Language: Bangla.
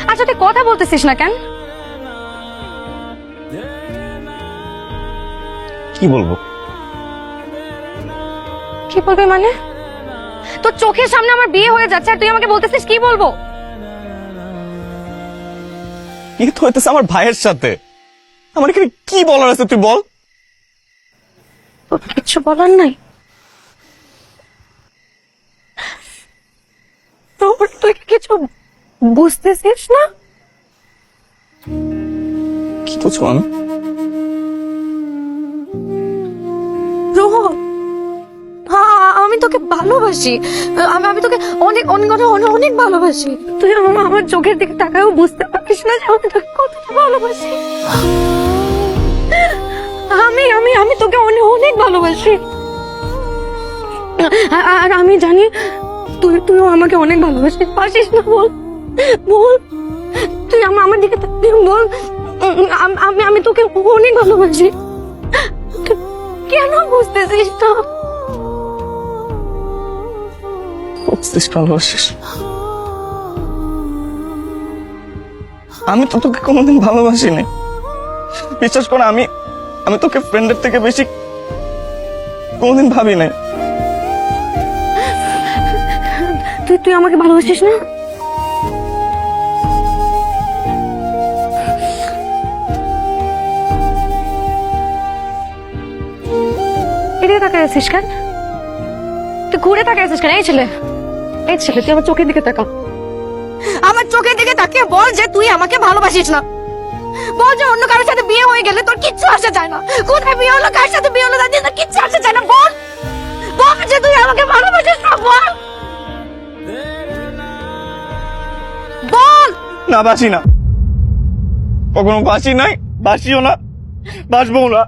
আচ্ছা তুই কথা বলতেছিস না কেন? কি বলবো? কি বলবি মানে? তোর চোখের সামনে আমার বিয়ে হয়ে যাচ্ছে আর তুই আমাকে বলতেছিস কি বলবো? বিয়ে তো হইতেছে আমার ভাইয়ের সাথে। আমার এখানে কি বলার আছে তুই বল। তোর কিছু বলার নাই? তোর তুই কিছু বুঝতেছিস না? কি বুঝবো আমি? রোহন, আমি তোকে ভালোবাসি। আমি তোকে অনেক অনেক অনেক অনেক অনেক ভালোবাসি। তুই আমার চোখের দিকে তাকায়ও বুঝতে পারিস না যে আমি তোকে কতটা ভালোবাসি। আমি আমি আমি তোকে অনেক অনেক ভালোবাসি। আর আমি জানি তুইও আমাকে অনেক ভালোবাসিস। পারিস না? বল বল, তুই আমার দিকে তাকিয়ে বল আমি আমি তোকে অনেক ভালোবাসি। কেন বুঝতেছিস না? বুঝতেছিস ভালোবাসিস? আমি তো তোকে কোনোদিন ভালোবাসি নাই। বিশ্বাস কর, আমি তোকে ফ্রেন্ডের থেকে বেশি কোনোদিন ভাবি নাই। তুই আমাকে ভালোবাসিস না? এদিকে তাকায় আছিস কেন? তুই ঘুরে তাকায় আছিস কেন? এই ছেলে তুই আমার চোখের দিকে তাকা। আমার চোখের দিকে তাকিয়ে বল যে তুই আমাকে ভালোবাসিস না। বল যে অন্য কারোর সাথে বিয়ে হয়ে গেলে তোর কিচ্ছু আসে যায় না। কোথায় বিয়ে হলো, কার সাথে বিয়ে হলো, তাদের তোর কিচ্ছু আসে যায় না। বল বল যে তুই আমাকে ভালোবাসিস না। বল বল। না, বাসি না, কখনো বাসি নাই, বাসিও না, বাসবো না।